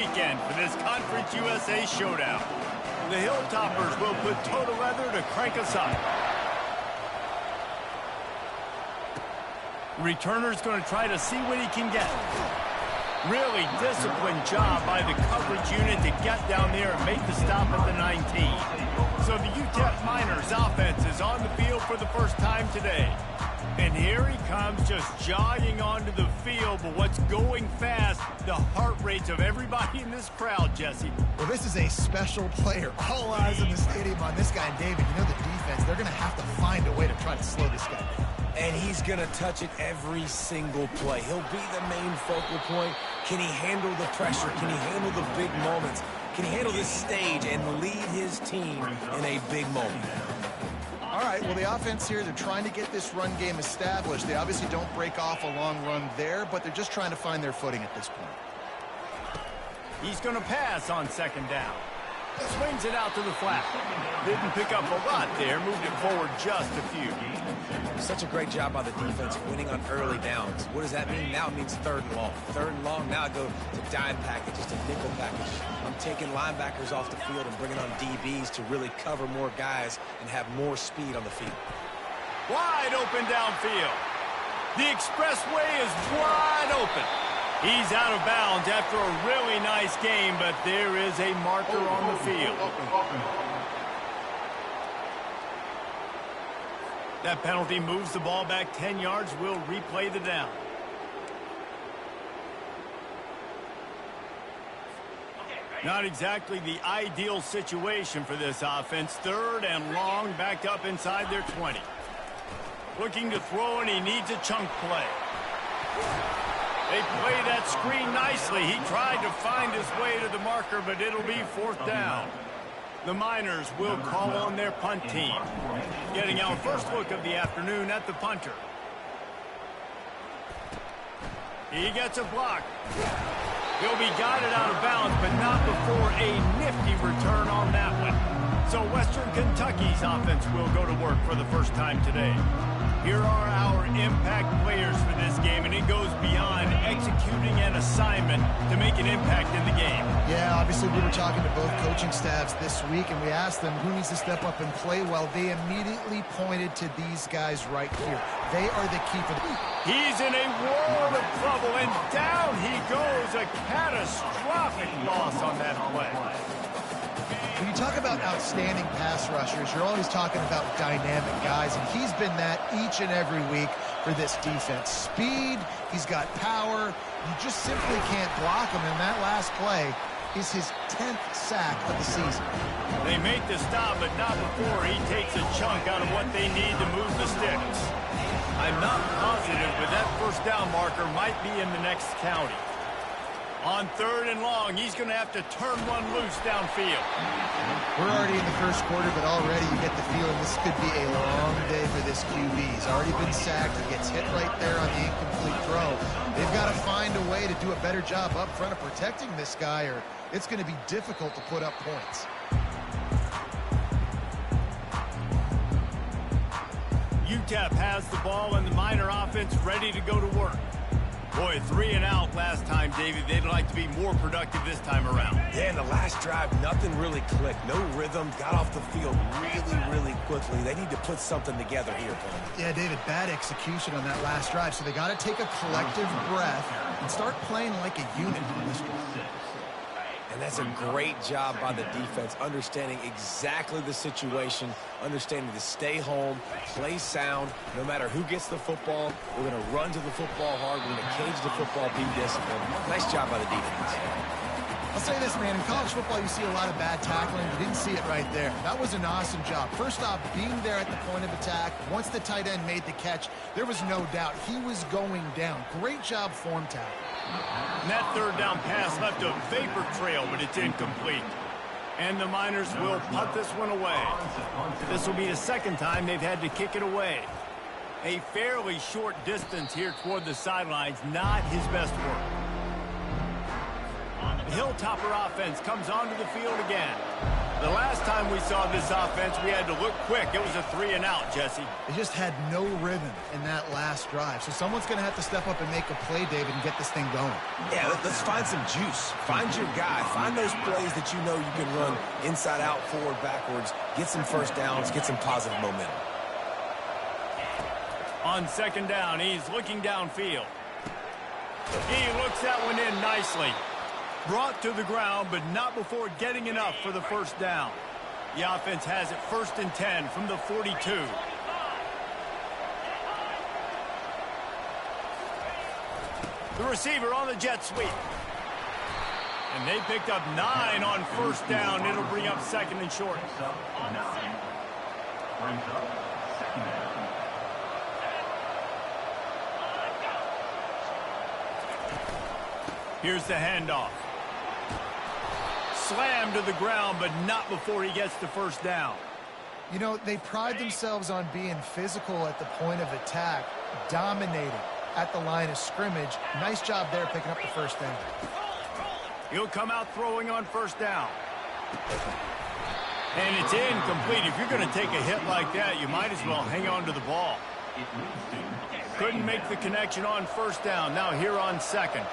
weekend for this Conference USA showdown. The Hilltoppers will put total leather to crank us up. Returner's going to try to see what he can get. Really disciplined job by the coverage unit to get down there and make the stop at the 19. So the UTEP Miners offense is on the field for the first time today. And here he comes, just jogging onto the field. But what's going fast, the heart rates of everybody in this crowd, Jesse. Well, this is a special player. All eyes in the stadium on this guy. And David, you know the defense, they're going to have to find a way to try to slow this guy down. And he's going to touch it every single play. He'll be the main focal point. Can he handle the pressure? Can he handle the big moments? Can he handle this stage and lead his team in a big moment? All right, well, the offense here, they're trying to get this run game established. They obviously don't break off a long run there, but they're just trying to find their footing at this point. He's going to pass on second down. Swings it out to the flat. Didn't pick up a lot there. Moved it forward just a few. Such a great job by the defense winning on early downs. What does that mean? Now it means third and long. Third and long, now I go to dime packages, to nickel package. I'm taking linebackers off the field and bringing on DBs to really cover more guys and have more speed on the field. Wide open downfield. The expressway is wide open. He's out of bounds after a really nice game, but there is a marker on the field. That penalty moves the ball back 10 yards. We'll replay the down. Not exactly the ideal situation for this offense. Third and long, backed up inside their 20. Looking to throw, and he needs a chunk play. They play that screen nicely. He tried to find his way to the marker, but it'll be fourth down. The Miners will call on their punt team. Getting our first look of the afternoon at the punter. He gets a block. He'll be guided out of bounds, but not before a nifty return on that one. So Western Kentucky's offense will go to work for the first time today. Here are our impact players for this game, and it goes beyond executing an assignment to make an impact in the game. Yeah, obviously we were talking to both coaching staffs this week, and we asked them who needs to step up and play well. They immediately pointed to these guys right here. They are the key for them. He's in a world of trouble, and down he goes. A catastrophic loss on that play. When you talk about outstanding pass rushers, you're always talking about dynamic guys, and he's been that each and every week for this defense. Speed, he's got power. You just simply can't block him, and that last play is his 10th sack of the season. They make the stop, but not before he takes a chunk out of what they need to move the sticks. I'm not positive, but that first down marker might be in the next county. On third and long, he's going to have to turn one loose downfield. We're already in the first quarter, but already you get the feeling this could be a long day for this QB. He's already been sacked. He gets hit right there on the incomplete throw. They've got to find a way to do a better job up front of protecting this guy, or it's going to be difficult to put up points. UTEP has the ball, and the Miner offense ready to go to work. Boy, 3 and out last time, David. They'd like to be more productive this time around. Yeah, in the last drive, nothing really clicked. No rhythm. Got off the field really quickly. They need to put something together here, Paul. Yeah, David, bad execution on that last drive. So they got to take a collective breath and start playing like a unit on this drive. And that's a great job by the defense, understanding exactly the situation, understanding to stay home, play sound. No matter who gets the football, we're going to run to the football hard. We're going to cage the football, be disciplined. Nice job by the defense. I'll say this, man. In college football, you see a lot of bad tackling. You didn't see it right there. That was an awesome job. First off, being there at the point of attack. Once the tight end made the catch, there was no doubt he was going down. Great job form tackle. And that third down pass left a vapor trail, but it's incomplete. And the Miners will punt this one away. This will be the second time they've had to kick it away. A fairly short distance here toward the sidelines, not his best work. The Hilltopper offense comes onto the field again. The last time we saw this offense, we had to look quick. It was a 3-and-out, Jesse. They just had no rhythm in that last drive. So someone's going to have to step up and make a play, David, and get this thing going. Yeah, let's find some juice. Find your guy. Find those plays that you know you can run inside out, forward, backwards. Get some first downs. Get some positive momentum. On second down, he's looking downfield. He looks that one in nicely. Brought to the ground, but not before getting enough for the first down. The offense has it 1st and 10 from the 42. The receiver on the jet sweep. And they picked up 9 on first down. It'll bring up 2nd and short. Here's the handoff. Slammed to the ground, but not before he gets the first down. You know, they pride themselves on being physical at the point of attack, dominating at the line of scrimmage. Nice job there picking up the first down. He'll come out throwing on first down. And it's incomplete. If you're going to take a hit like that, you might as well hang on to the ball. Couldn't make the connection on first down. Now here on second.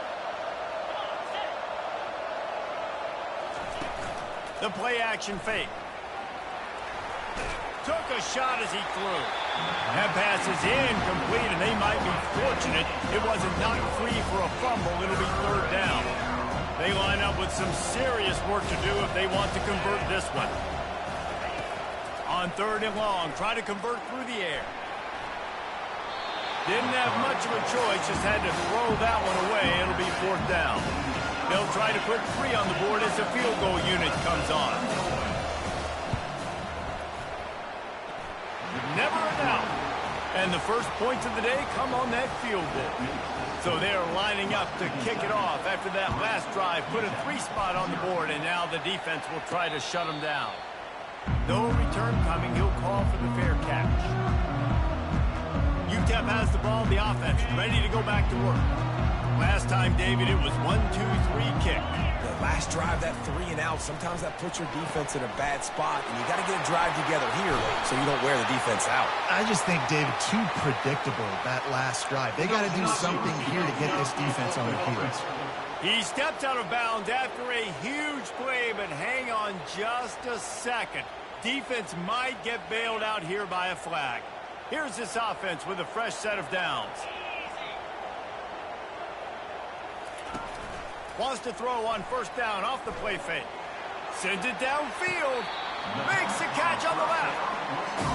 The play-action fake. Took a shot as he threw. That pass is incomplete, and they might be fortunate it wasn't knocked free for a fumble. It'll be 3rd down. They line up with some serious work to do if they want to convert this one. On 3rd and long, try to convert through the air. Didn't have much of a choice, just had to throw that one away. It'll be 4th down. They'll try to put 3 on the board as the field goal unit comes on. Never a doubt. And the first points of the day come on that field goal. So they're lining up to kick it off after that last drive. Put a 3 spot on the board, and now the defense will try to shut them down. No return coming. He'll call for the fair catch. UTEP has the ball, the offense ready to go back to work. Last time, David, it was 1-2-3 kick. The last drive, that 3-and-out, sometimes that puts your defense in a bad spot, and you got to get a drive together here so you don't wear the defense out. I just think, David, too predictable, that last drive. They got to do something here to get this defense on their heels. He stepped out of bounds after a huge play, but hang on just a second. Defense might get bailed out here by a flag. Here's this offense with a fresh set of downs. Wants to throw on first down off the play fake. Sends it downfield. Makes the catch on the left.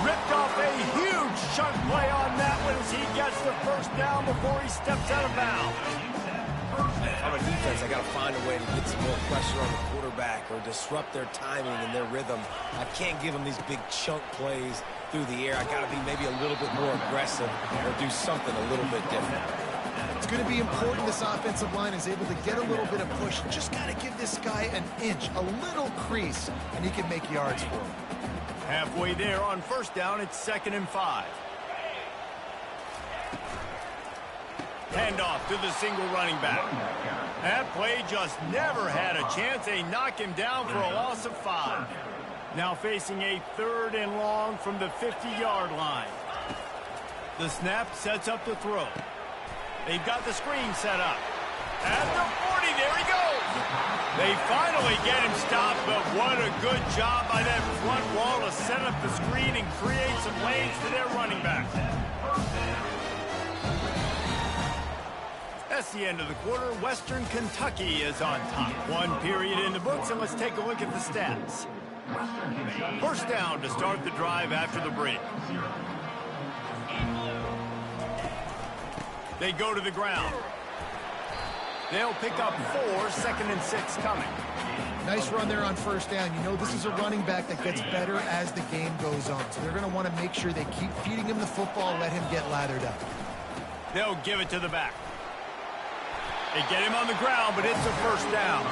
Ripped off a huge chunk play on that one as he gets the first down before he steps out of bounds. On a defense, I got to find a way to get some more pressure on the quarterback or disrupt their timing and their rhythm. I can't give them these big chunk plays through the air. I got to be maybe a little bit more aggressive or do something a little bit different. It's going to be important this offensive line is able to get a little bit of push. Just got to give this guy an inch, a little crease, and he can make yards for him. Halfway there on first down, it's 2nd and 5. Handoff to the single running back. That play just never had a chance. They knock him down for a loss of 5. Now facing a 3rd and long from the 50-yard line. The snap sets up the throw. They've got the screen set up. At the 40, there he goes. They finally get him stopped, but what a good job by that front wall to set up the screen and create some lanes to their running back. That's the end of the quarter. Western Kentucky is on top. 1 period in the books, and let's take a look at the stats. First down to start the drive after the break. They go to the ground. They'll pick up 4, 2nd and 6 coming. Nice run there on first down. You know, this is a running back that gets better as the game goes on. So they're going to want to make sure they keep feeding him the football, let him get lathered up. They'll give it to the back. They get him on the ground, but it's a first down.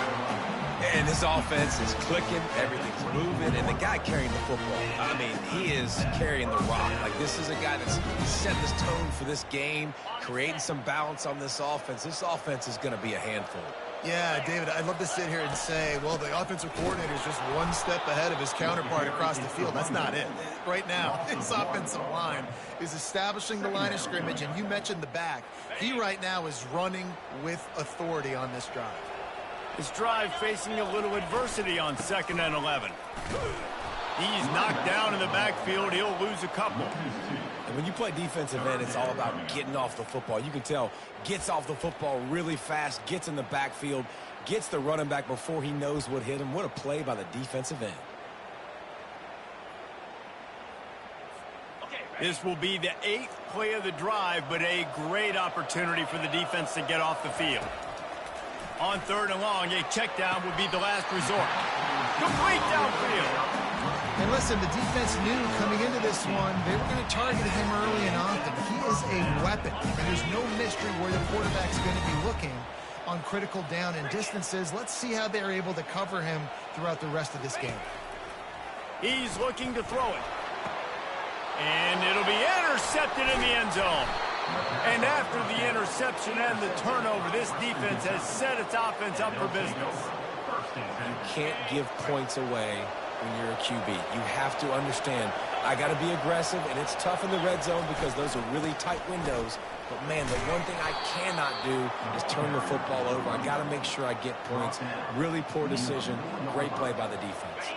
And this offense is clicking, everything's moving, and the guy carrying the football, I mean, he is carrying the rock. Like, this is a guy that's set this tone for this game, creating some balance on this offense. This offense is going to be a handful. Yeah, David, I'd love to sit here and say, well, the offensive coordinator is just one step ahead of his counterpart across the field. That's not it. Right now, his offensive line is establishing the line of scrimmage, and you mentioned the back. He right now is running with authority on this drive. His drive facing a little adversity on 2nd and 11. He's knocked down in the backfield. He'll lose a couple. And when you play defensive end, it's all about getting off the football. You can tell, gets off the football really fast, gets in the backfield, gets the running back before he knows what hit him. What a play by the defensive end. This will be the 8th play of the drive, but a great opportunity for the defense to get off the field. On 3rd and long, a check down would be the last resort. Complete downfield. And listen, the defense knew coming into this one, they were going to target him early and often. He is a weapon, and there's no mystery where the quarterback's going to be looking on critical down and distances. Let's see how they're able to cover him throughout the rest of this game. He's looking to throw it. And it'll be intercepted in the end zone. And after the interception and the turnover, this defense has set its offense up for business. You can't give points away when you're a QB. You have to understand, I got to be aggressive, and it's tough in the red zone because those are really tight windows. But, man, the one thing I cannot do is turn the football over. I got to make sure I get points. Really poor decision. Great play by the defense.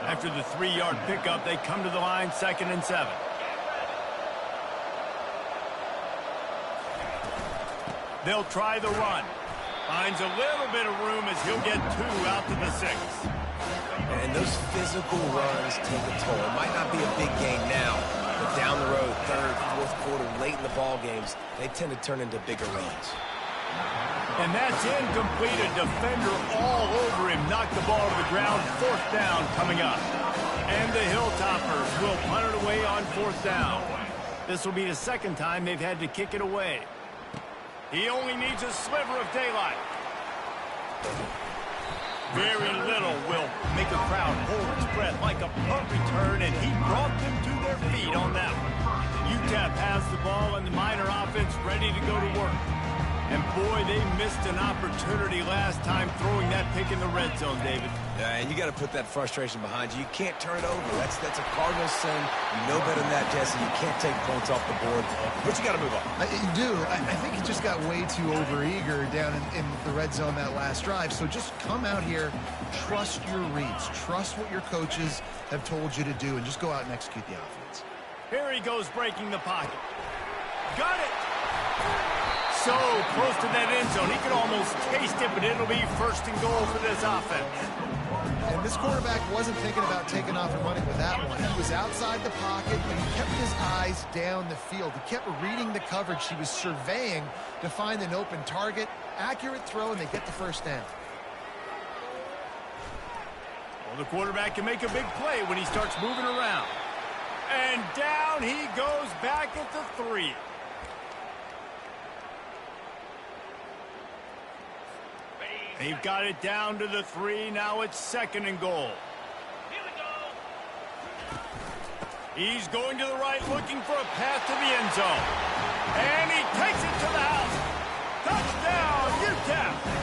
After the 3-yard pickup, they come to the line, 2nd and 7. They'll try the run. Finds a little bit of room as he'll get 2 out to the 6. And those physical runs take a toll. It might not be a big game now, but down the road, 3rd, 4th quarter, late in the ball games, they tend to turn into bigger runs. And that's incomplete. A defender all over him. Knocked the ball to the ground. 4th down coming up. And the Hilltoppers will punt it away on 4th down. This will be the 2nd time they've had to kick it away. He only needs a sliver of daylight. Very little will make a crowd hold its breath like a punt return, and he brought them to their feet on that one. Ncaa has the ball, and the Miner offense ready to go to work. And, boy, they missed an opportunity last time throwing that pick in the red zone, David. And you got to put that frustration behind you. You can't turn it over. That's a cardinal sin. You know better than that, Jesse. You can't take points off the board. But you got to move on. You do. I think he just got way too overeager down in the red zone that last drive. So just come out here, trust your reads, trust what your coaches have told you to do, and just go out and execute the offense. Here he goes breaking the pocket. Got it. So close to that end zone. He could almost taste it, but it'll be 1st and goal for this offense. And this quarterback wasn't thinking about taking off and running with that one. He was outside the pocket, but he kept his eyes down the field. He kept reading the coverage. He was surveying to find an open target. Accurate throw, and they get the 1st down. Well, the quarterback can make a big play when he starts moving around. And down he goes back at the 3. They've got it down to the 3. Now it's 2nd and goal. Here we go. He's going to the right, looking for a path to the end zone. And he takes it to the house. Touchdown, Ncaa.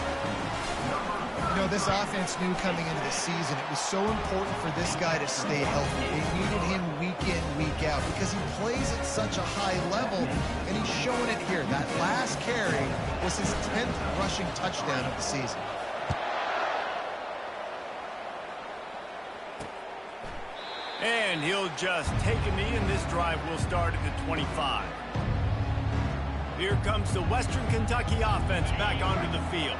You know, this offense knew coming into the season it was so important for this guy to stay healthy. They needed him week in, week out because he plays at such a high level, and he's showing it here. That last carry was his 10th rushing touchdown of the season. And he'll just take a knee, and this drive will start at the 25. Here comes the Western Kentucky offense back onto the field.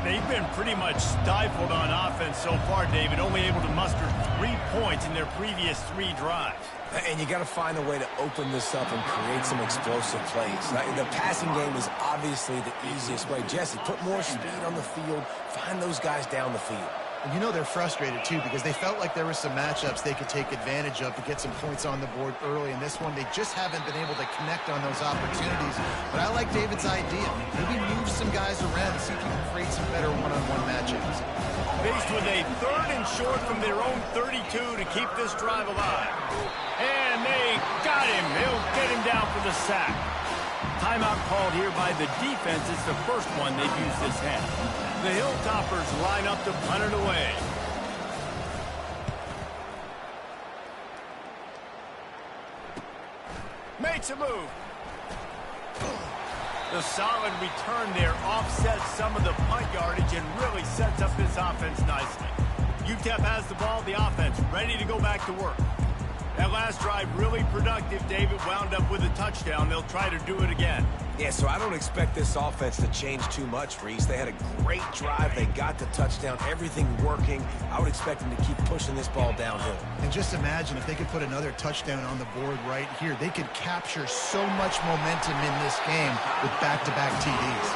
They've been pretty much stifled on offense so far, David, only able to muster 3 points in their previous 3 drives. And you got to find a way to open this up and create some explosive plays. The passing game is obviously the easiest way. Jesse, put more speed on the field. Find those guys down the field. And you know they're frustrated, too, because they felt like there were some matchups they could take advantage of to get some points on the board early. In this one, they just haven't been able to connect on those opportunities. But I like David's idea. Maybe move some guys around and see if you can create some better one-on-one matchups. Faced with a 3rd and short from their own 32 to keep this drive alive. And they got him. They'll get him down for the sack. Timeout called here by the defense. It's the first one they've used this half. The Hilltoppers line up to punt it away. Makes a move. The solid return there offsets some of the punt yardage and really sets up this offense nicely. UTEP has the ball, the offense ready to go back to work. That last drive really productive. David wound up with a touchdown. They'll try to do it again. Yeah, so I don't expect this offense to change too much, Reese. They had a great drive. They got the touchdown, everything working. I would expect them to keep pushing this ball downhill. And just imagine if they could put another touchdown on the board right here. They could capture so much momentum in this game with back-to-back TDs.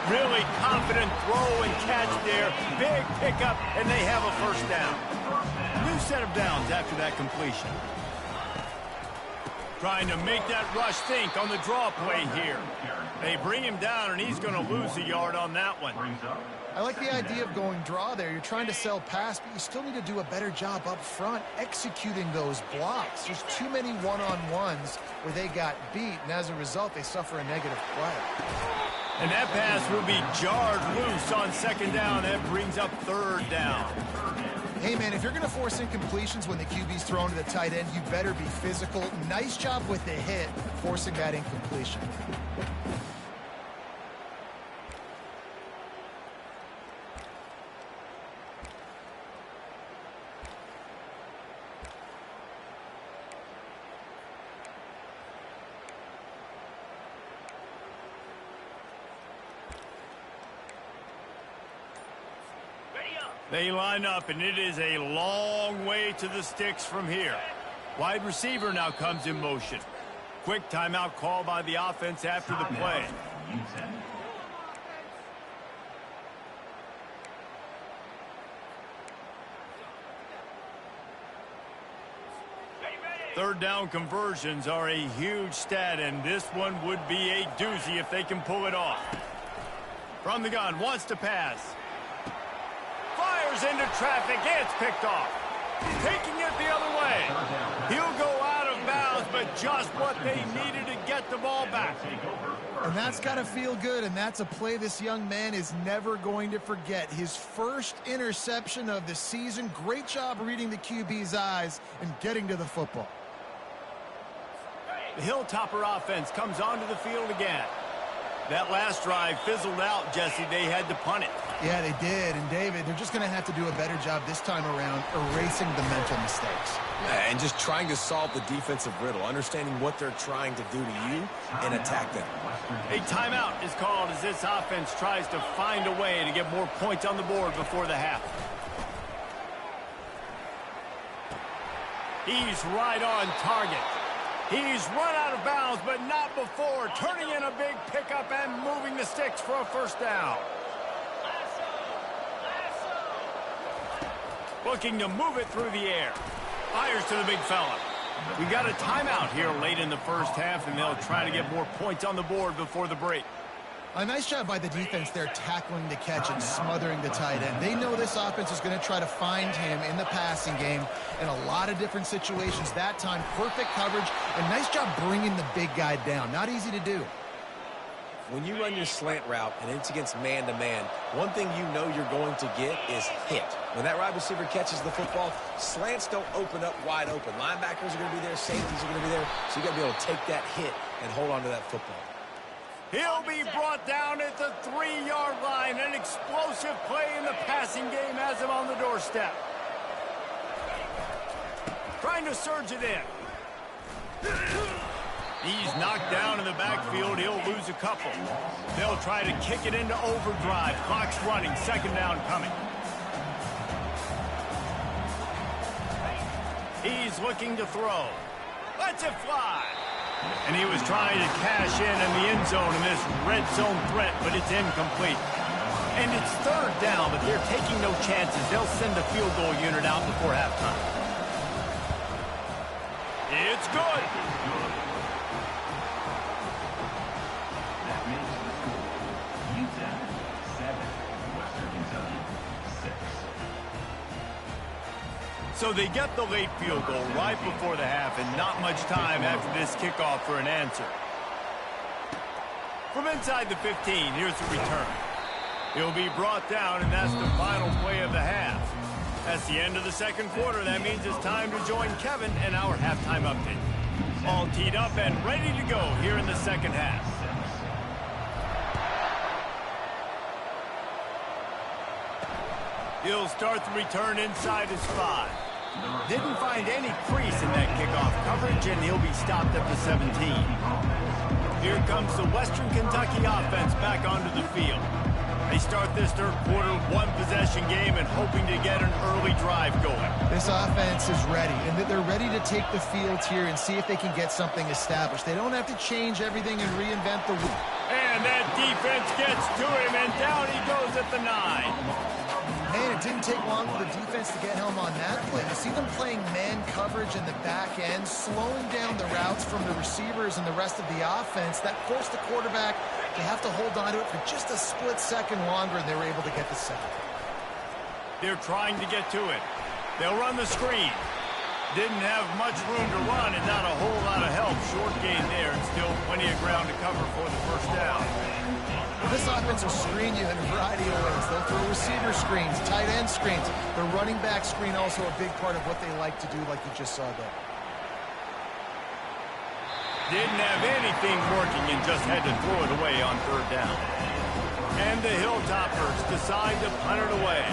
Really confident throw and catch there. Big pickup, and they have a first down. New set of downs after that completion. Trying to make that rush think on the draw play here. They bring him down, and he's going to lose a yard on that one. I like the idea of going draw there. You're trying to sell pass, but you still need to do a better job up front executing those blocks. There's too many one-on-ones where they got beat, and as a result, they suffer a negative play. And that pass will be jarred loose on second down. That brings up third down. Hey, man, if you're going to force incompletions when the QB's thrown to the tight end, you better be physical. Nice job with the hit, forcing that incompletion. They line up, and it is a long way to the sticks from here. Wide receiver now comes in motion. Quick timeout call by the offense after the play. Third down conversions are a huge stat, and this one would be a doozy if they can pull it off. From the gun, wants to pass. Fires into traffic, it's picked off. Taking it the other way. He'll go out of bounds, but just what they needed to get the ball back. And that's got to feel good, and that's a play this young man is never going to forget. His first interception of the season. Great job reading the QB's eyes and getting to the football. The Hilltopper offense comes onto the field again. That last drive fizzled out, Jesse. They had to punt it. Yeah, they did. And, David, they're just going to have to do a better job this time around erasing the mental mistakes. And just trying to solve the defensive riddle, understanding what they're trying to do to you and attack them. A timeout is called as this offense tries to find a way to get more points on the board before the half. He's right on target. He's run out of bounds, but not before. Turning in a big pickup and moving the sticks for a first down. Looking to move it through the air. Fires to the big fella. We got a timeout here late in the first half, and they'll try to get more points on the board before the break. A nice job by the defense there, tackling the catch and smothering the tight end. They know this offense is going to try to find him in the passing game in a lot of different situations. That time, perfect coverage, and nice job bringing the big guy down. Not easy to do. When you run your slant route and it's against man-to-man, one thing you know you're going to get is hit. When that wide receiver catches the football, slants don't open up wide open. Linebackers are going to be there, safeties are going to be there, so you got to be able to take that hit and hold on to that football. He'll be brought down at the 3-yard line. An explosive play in the passing game has him on the doorstep. Trying to surge it in. He's knocked down in the backfield. He'll lose a couple. They'll try to kick it into overdrive. Clock's running. Second down coming. He's looking to throw. Lets it fly. And he was trying to cash in the end zone in this red zone threat, but it's incomplete. And it's third down, but they're taking no chances. They'll send the field goal unit out before halftime. It's good. That makes the score UTEP 7, Western Kentucky 6. So they get the late field goal right before the half, and not much time after this kickoff for an answer. From inside the 15, here's the return. He'll be brought down, and that's the final play of the half. That's the end of the second quarter. That means it's time to join Kevin and our halftime update. All teed up and ready to go here in the second half. He'll start the return inside his 5. Didn't find any crease in that kickoff coverage, and he'll be stopped at the 17. Here comes the Western Kentucky offense back onto the field. They start this third quarter one-possession game and hoping to get an early drive going. This offense is ready, and they're ready to take the field here and see if they can get something established. They don't have to change everything and reinvent the wheel. And that defense gets to him, and down he goes at the 9. Man, it didn't take long for the defense to get home on that play. You see them playing man coverage in the back end, slowing down the routes from the receivers and the rest of the offense. That forced the quarterback to have to hold on to it for just a split second longer, and they were able to get the sack. They're trying to get to it. They'll run the screen. Didn't have much room to run and not a whole lot of help. Short gain there and still plenty of ground to cover for the first down. Well, this offense will screen you in a variety of ways. They'll throw receiver screens, tight end screens. The running back screen also a big part of what they like to do, like you just saw there. Didn't have anything working and just had to throw it away on third down. And the Hilltoppers decide to punt it away.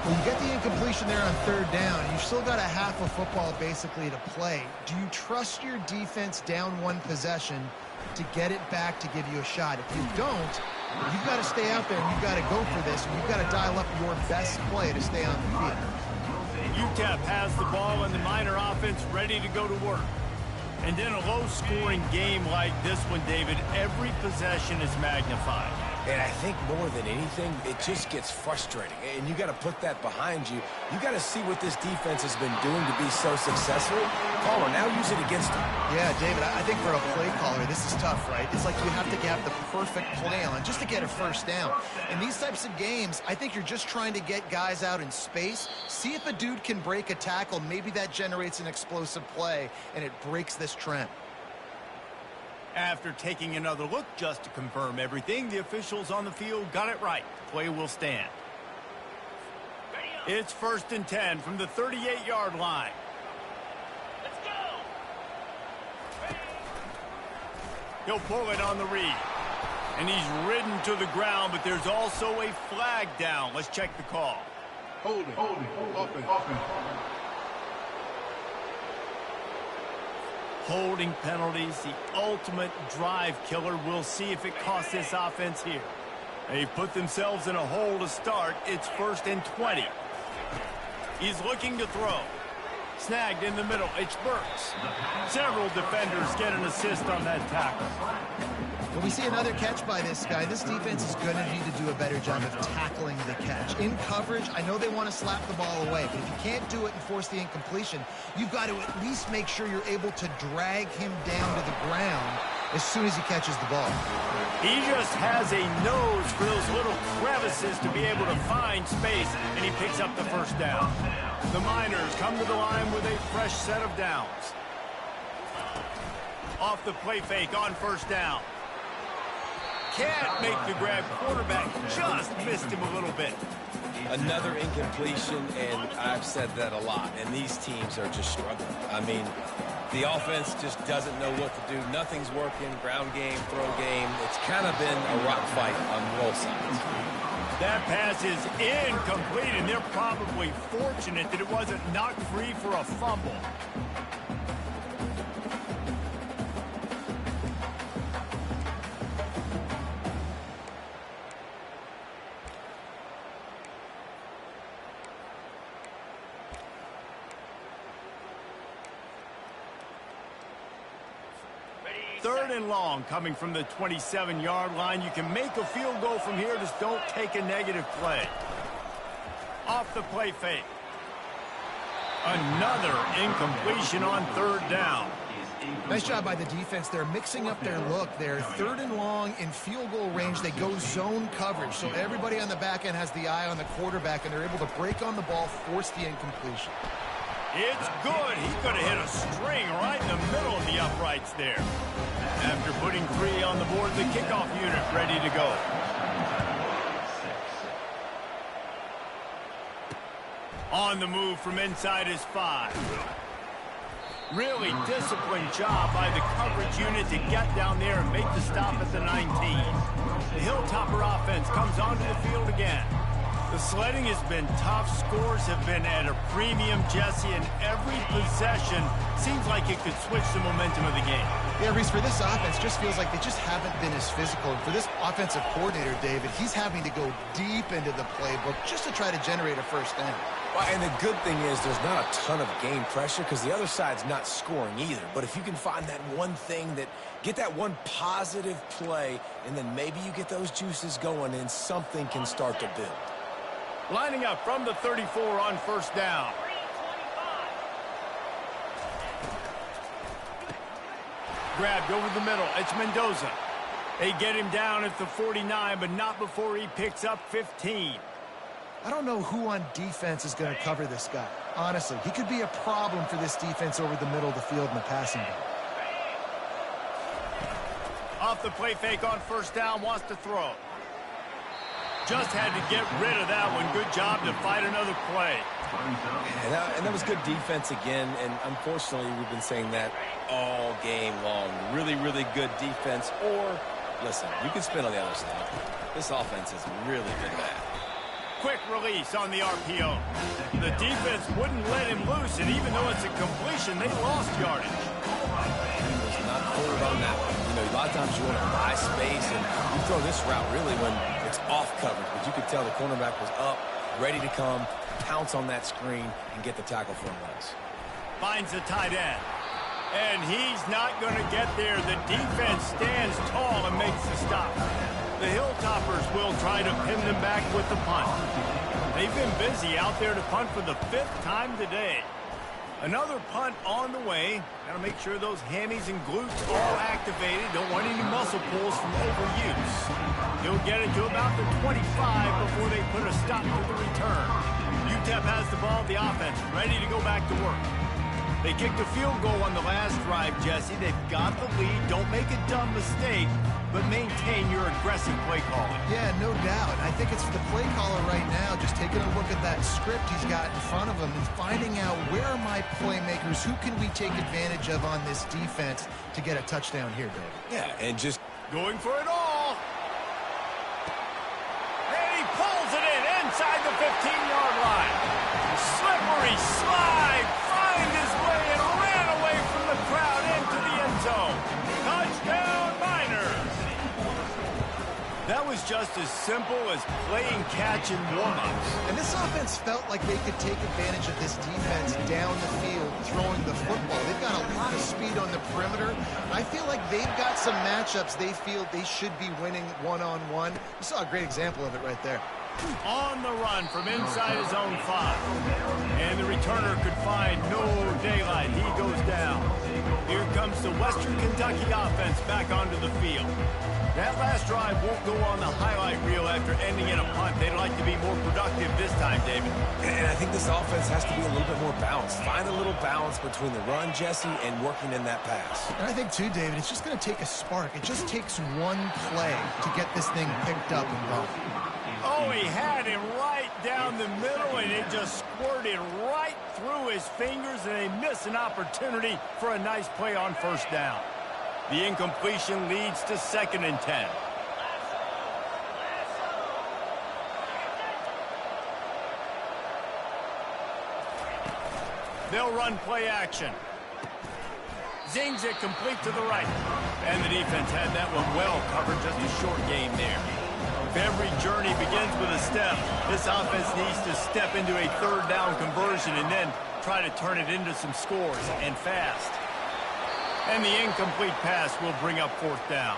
Well, you get the incompletion there on third down. You've still got a half of football basically to play. Do you trust your defense down one possession to get it back to give you a shot? If you don't, you've got to stay out there and you've got to go for this. And you've got to dial up your best play to stay on the field. UTEP has the ball and the Miner offense ready to go to work. And in a low-scoring game like this one, David, every possession is magnified. And I think more than anything, it just gets frustrating. And you got to put that behind you. You got to see what this defense has been doing to be so successful. Caller, now use it against them. Yeah, David, I think for a play caller, this is tough, right? It's like you have to have the perfect play on just to get a first down. In these types of games, I think you're just trying to get guys out in space, see if a dude can break a tackle. Maybe that generates an explosive play, and it breaks this trend. After taking another look just to confirm everything, the officials on the field got it right. Play will stand. It's 1st and 10 from the 38-yard line. Let's go. He'll pull it on the read. And he's ridden to the ground, but there's also a flag down. Let's check the call. Holding. Offense. Holding penalties, the ultimate drive killer. We'll see if it costs this offense here. They've put themselves in a hole to start. It's 1st and 20. He's looking to throw. Snagged in the middle. It's Burks. Several defenders get an assist on that tackle. When we see another catch by this guy, this defense is going to need to do a better job of tackling the catch. In coverage, I know they want to slap the ball away, but if you can't do it and force the incompletion, you've got to at least make sure you're able to drag him down to the ground as soon as he catches the ball. He just has a nose for those little crevices to be able to find space, and he picks up the first down. The Miners come to the line with a fresh set of downs. Off the play fake on first down. Can't make the grab. Quarterback just missed him a little bit. Another incompletion, and I've said that a lot, and these teams are just struggling. I mean, the offense just doesn't know what to do. Nothing's working. Ground game, throw game. It's kind of been a rock fight on both sides. That pass is incomplete, and they're probably fortunate that it wasn't knocked free for a fumble. Third and long coming from the 27-yard line. You can make a field goal from here, just don't take a negative play. Off the play fake. Another incompletion on third down. Nice job by the defense. They're mixing up their look. They're 3rd and long in field goal range. They go zone coverage, so everybody on the back end has the eye on the quarterback, and they're able to break on the ball, force the incompletion. It's good. He could have hit a string right in the middle of the uprights there. After putting 3 on the board, the kickoff unit ready to go. On the move from inside his 5. Really disciplined job by the coverage unit to get down there and make the stop at the 19. The Hilltopper offense comes onto the field again. The sledding has been tough. Scores have been at a premium, Jesse, and every possession seems like it could switch the momentum of the game. Yeah, Reese, for this offense, just feels like they just haven't been as physical. And for this offensive coordinator, David, he's having to go deep into the playbook just to try to generate a first down. Well, and the good thing is there's not a ton of game pressure because the other side's not scoring either. But if you can find that one thing get that one positive play, and then maybe you get those juices going and something can start to build. Lining up from the 34 on first down. Grabbed over the middle. It's Mendoza. They get him down at the 49, but not before he picks up 15. I don't know who on defense is going to cover this guy. Honestly, he could be a problem for this defense over the middle of the field in the passing game. Off the play fake on first down, wants to throw. Just had to get rid of that one. Good job to fight another play. And that was good defense again, and unfortunately we've been saying that all game long. Really, really good defense. Or, listen, you can spin on the other side. This offense is really good at that. Quick release on the RPO. The defense wouldn't let him loose, and even though it's a completion, they lost yardage. He was not forward on that one. You know, a lot of times you want to buy space, and you throw this route really when it's off coverage. But you could tell the cornerback was up, ready to come, pounce on that screen, and get the tackle for a loss. Finds the tight end. And he's not going to get there. The defense stands tall and makes the stop. The Hilltoppers will try to pin them back with the punt. They've been busy out there to punt for the 5th time today. Another punt on the way. Got to make sure those hammies and glutes all activated. Don't want any muscle pulls from overuse. He'll get it to about the 25 before they put a stop to the return. UTEP has the ball, the offense ready to go back to work. They kicked a field goal on the last drive, Jesse. They've got the lead. Don't make a dumb mistake, but maintain your aggressive play calling. Yeah, no doubt. I think it's the play caller right now just taking a look at that script he's got in front of him and finding out where are my playmakers, who can we take advantage of on this defense to get a touchdown here, David. Yeah, and just going for it all. And he pulls it in inside the 15-yard line. Slippery slide, find his way and ran away from the crowd into the end zone. Touchdown, Miners. That was just as simple as playing catch in warm-ups. And this offense felt like they could take advantage of this defense down the field, throwing the football. They've got a lot of speed on the perimeter. I feel like they've got some matchups they feel they should be winning one-on-one. You saw a great example of it right there. On the run from inside his own 5. And the returner could find no daylight. He goes down. Here comes the Western Kentucky offense back onto the field. That last drive won't go on the highlight reel after ending in a punt. They'd like to be more productive this time, David. And I think this offense has to be a little bit more balanced. Find a little balance between the run, Jesse, and working in that pass. And I think, too, David, it's just going to take a spark. It just takes one play to get this thing picked up and going. Oh, he had him right down the middle, and it just squirted right through his fingers, and they miss an opportunity for a nice play on first down. The incompletion leads to 2nd and 10. They'll run play action. Zings it complete to the right. And the defense had that one well covered, just a short game there. If every journey begins with a step, this offense needs to step into a 3rd down conversion and then try to turn it into some scores, and fast. And the incomplete pass will bring up 4th down.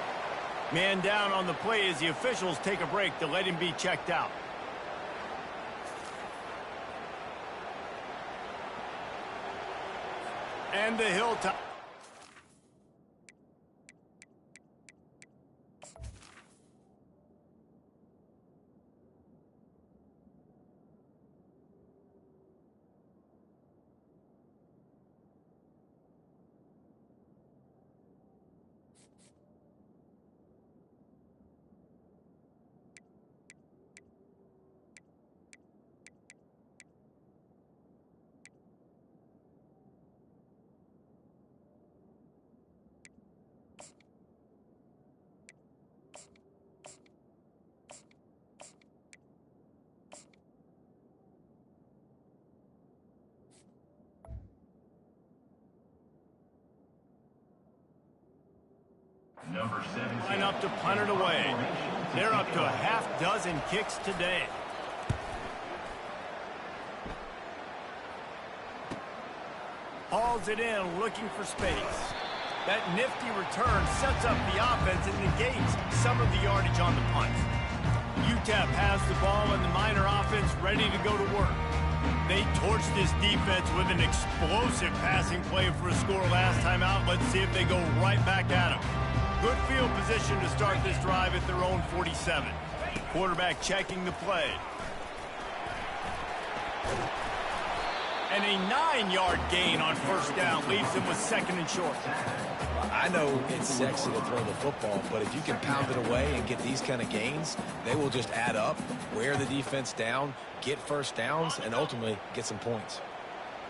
Man down on the play as the officials take a break to let him be checked out. And the Hilltop. Number 17. Line up to punt it away. They're up to a half dozen kicks today. Hauls it in, looking for space. That nifty return sets up the offense and negates some of the yardage on the punt. UTEP has the ball and the Miner offense ready to go to work. They torched this defense with an explosive passing play for a score last time out. Let's see if they go right back at them. Good field position to start this drive at their own 47. Quarterback checking the play. And a 9-yard gain on first down leaves them with second and short. I know it's sexy to throw the football, but if you can pound it away and get these kind of gains, they will just add up, wear the defense down, get first downs, and ultimately get some points.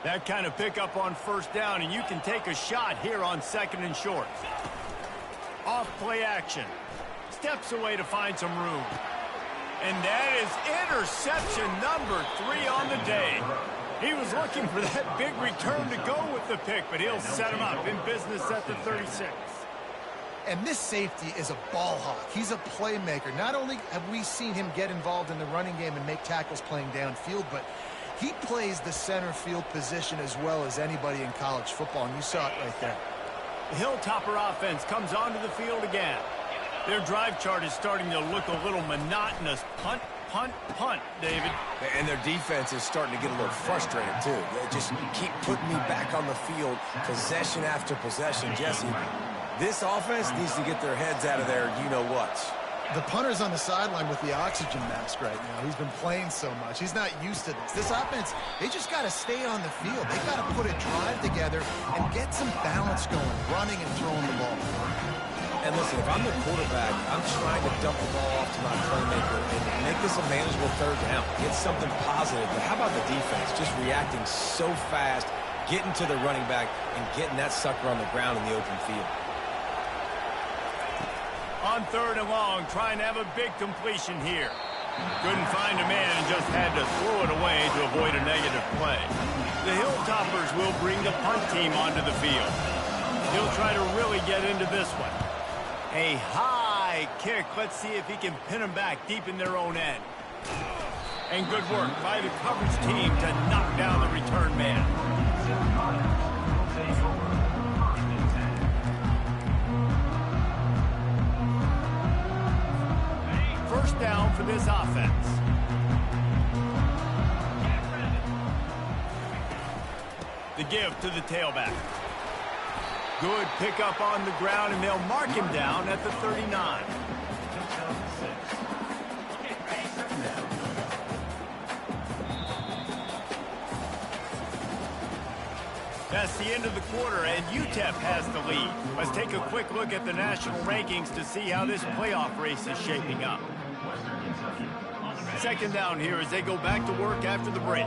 That kind of pickup on first down, and you can take a shot here on second and short. Off play action. Steps away to find some room. And that is interception number 3 on the day. He was looking for that big return to go with the pick, but he'll set him up in business at the 36. And this safety is a ball hawk. He's a playmaker. Not only have we seen him get involved in the running game and make tackles playing downfield, but he plays the center field position as well as anybody in college football, and you saw it right there. The Hilltopper offense comes onto the field again. Their drive chart is starting to look a little monotonous. Punt, punt, punt, David. And their defense is starting to get a little frustrated, too. They just keep putting me back on the field, possession after possession. Jesse, this offense needs to get their heads out of their you-know-whats. The punter's on the sideline with the oxygen mask right now. He's been playing so much. He's not used to this. This offense, they just got to stay on the field. They got to put a drive together and get some balance going, running and throwing the ball. And listen, if I'm the quarterback, I'm trying to dump the ball off to my playmaker and make this a manageable third down. Get something positive. But how about the defense? Just reacting so fast, getting to the running back, and getting that sucker on the ground in the open field. On third and long, trying to have a big completion here. Couldn't find a man and just had to throw it away to avoid a negative play. The Hilltoppers will bring the punt team onto the field. He'll try to really get into this one. A high kick. Let's see if he can pin them back deep in their own end. And good work by the coverage team to knock down the return man. First down for this offense. The give to the tailback. Good pickup on the ground, and they'll mark him down at the 39. That's the end of the quarter, and UTEP has the lead. Let's take a quick look at the national rankings to see how this playoff race is shaping up. Second down here as they go back to work after the break.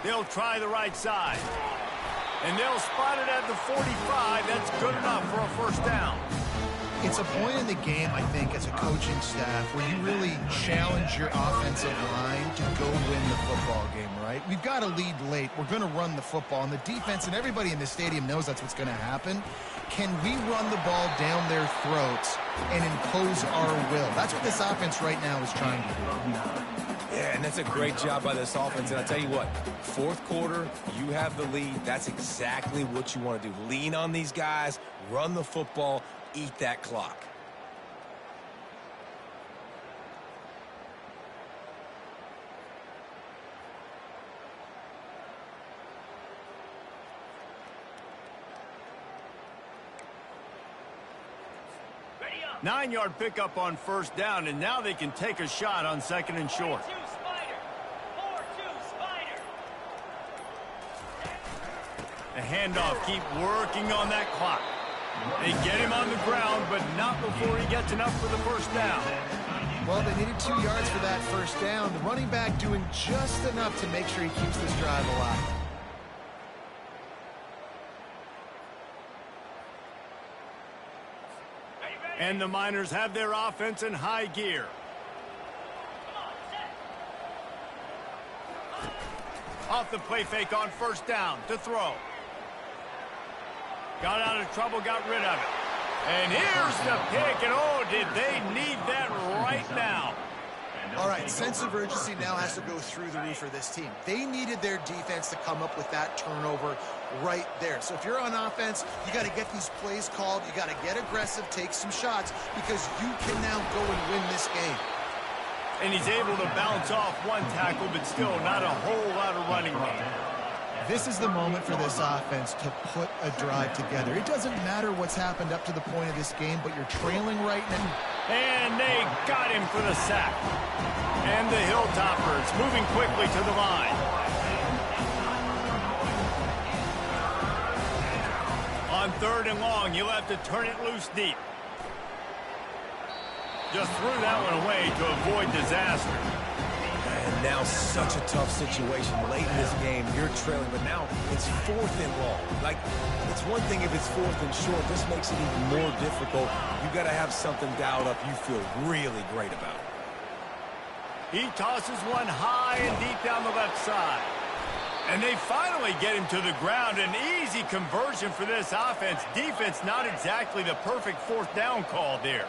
They'll try the right side. And they'll spot it at the 45. That's good enough for a first down. It's a point in the game, I think, as a coaching staff where you really challenge your offensive line to go win the football game, right? We've got to lead late. We're going to run the football. And the defense and everybody in the stadium knows that's what's going to happen. Can we run the ball down their throats and impose our will? That's what this offense right now is trying to do. Yeah, and that's a great job by this offense. And I'll tell you what, fourth quarter, you have the lead. That's exactly what you want to do. Lean on these guys, run the football, eat that clock. Nine-yard pickup on first down, and now they can take a shot on second and short. The handoff, keep working on that clock. They get him on the ground, but not before he gets enough for the first down. Well, they needed 2 yards for that first down. The running back doing just enough to make sure he keeps this drive alive. And the Miners have their offense in high gear. Off the play fake on first down to throw. Got out of trouble, got rid of it. And here's the pick, and oh, did they need that right now. All right, sense of urgency now has to go through the roof for this team. They needed their defense to come up with that turnover right there. So if you're on offense, you got to get these plays called. You got to get aggressive, take some shots, because you can now go and win this game. And he's able to bounce off one tackle, but still not a whole lot of running room. This is the moment for this offense to put a drive together. It doesn't matter what's happened up to the point of this game, but you're trailing right now. And they got him for the sack. And the Hilltoppers moving quickly to the line. On 3rd and long, you'll have to turn it loose deep. Just threw that one away to avoid disaster. And now such a tough situation late in this game. You're trailing, but now it's 4th and long. Like, it's one thing if it's 4th and short. This makes it even more difficult. You got to have something dialed up you feel really great about. He tosses one high and deep down the left side. And they finally get him to the ground. An easy conversion for this offense. Defense, not exactly the perfect 4th down call there.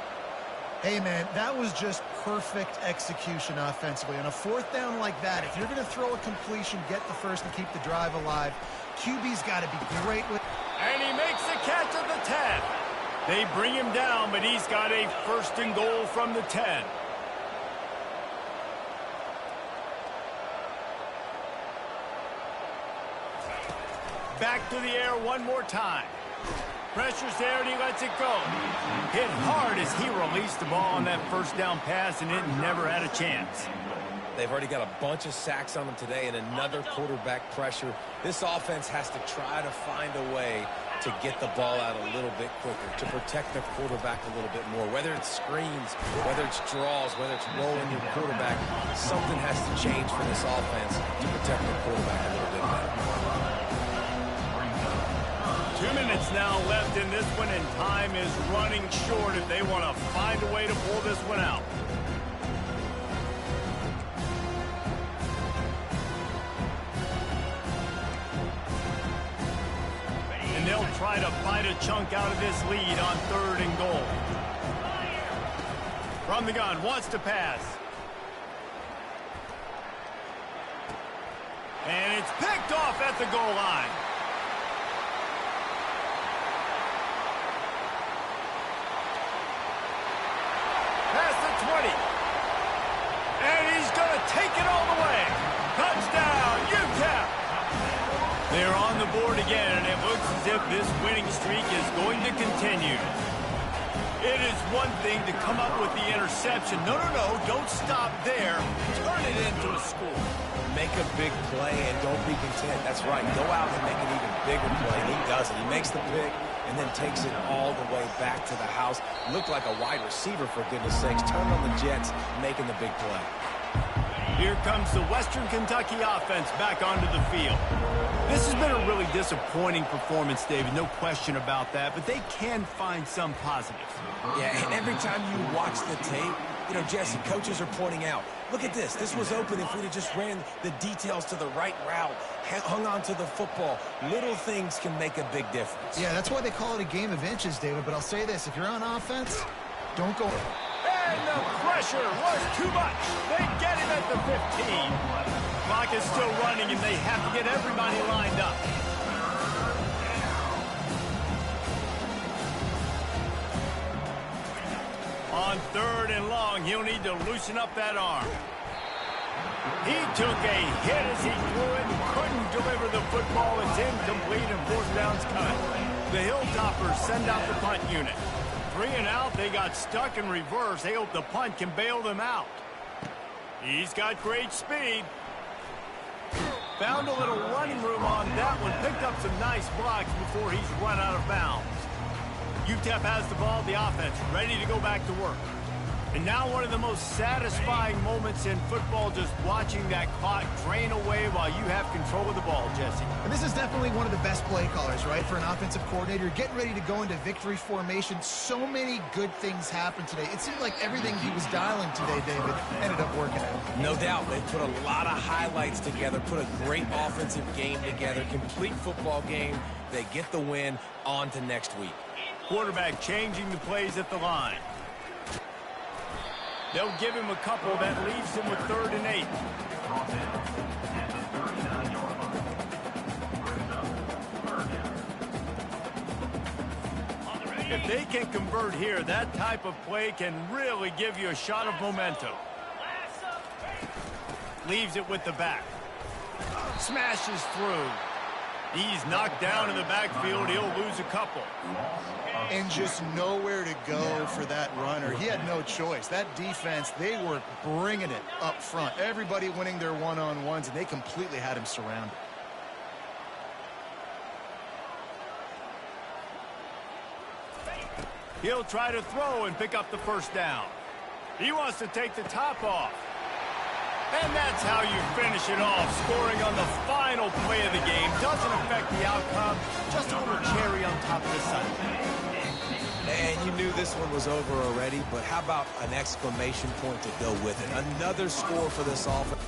Hey, man, that was just perfect execution offensively. On a 4th down like that, if you're going to throw a completion, get the first and keep the drive alive, QB's got to be great with... And he makes the catch at the 10. They bring him down, but he's got a 1st and goal from the 10. Back to the air one more time. Pressure's there, and he lets it go. Hit hard as he released the ball on that 1st down pass, and it never had a chance. They've already got a bunch of sacks on them today and another quarterback pressure. This offense has to try to find a way to get the ball out a little bit quicker, to protect their quarterback a little bit more. Whether it's screens, whether it's draws, whether it's rolling your quarterback, something has to change for this offense to protect their quarterback a little bit better. 2 minutes now left in this one, and time is running short if they want to find a way to pull this one out. And they'll try to bite a chunk out of this lead on 3rd and goal. From the gun, wants to pass. And it's picked off at the goal line. Past the 20. And he's going to take it all the way. Touchdown, Ncaa. They're on the board again, and it looks as if this winning streak is going to continue. It is one thing to come up with the interception. No, don't stop there. Turn it into a score. Make a big play and don't be content. That's right. Go out and make an even bigger play. And he does it. He makes the pick and then takes it all the way back to the house. Looked like a wide receiver, for goodness sakes. Turned on the Jets, making the big play. Here comes the Western Kentucky offense back onto the field. This has been a really disappointing performance, David, no question about that, but they can find some positives. Yeah, and every time you watch the tape, you know, Jesse, coaches are pointing out, look at this. This was open if we'd have just ran the details to the right route, hung on to the football. Little things can make a big difference. Yeah, that's why they call it a game of inches, David, but I'll say this. If you're on offense, don't go... And the pressure was too much. They get him at the 15. Clock is still running, and they have to get everybody lined up. On 3rd and long, he'll need to loosen up that arm. He took a hit as he threw it and couldn't deliver the football. It's incomplete, and 4th down's cut. The Hilltoppers send out the punt unit. 3 and out, they got stuck in reverse. They hope the punt can bail them out. He's got great speed. Found a little running room on that one. Picked up some nice blocks before he's run out of bounds. UTEP has the ball, the offense ready to go back to work. And now one of the most satisfying moments in football, just watching that clock drain away while you have control of the ball, Jesse. And this is definitely one of the best play callers, right, for an offensive coordinator. Getting ready to go into victory formation. So many good things happened today. It seemed like everything he was dialing today, David, ended up working out. No doubt. They put a lot of highlights together, put a great offensive game together, complete football game. They get the win. On to next week. Quarterback changing the plays at the line. They'll give him a couple that leaves him with 3rd and 8. If they can convert here, that type of play can really give you a shot of momentum. Leaves it with the back. Smashes through. He's knocked down in the backfield. He'll lose a couple. And just nowhere to go for that runner. He had no choice. That defense, they were bringing it up front. Everybody winning their one-on-ones, and they completely had him surrounded. He'll try to throw and pick up the 1st down. He wants to take the top off. And that's how you finish it off, scoring on the final play of the game. Doesn't affect the outcome, just a little cherry on top of the Sunday. And you knew this one was over already, but how about an exclamation point to go with it? Another score for this offense.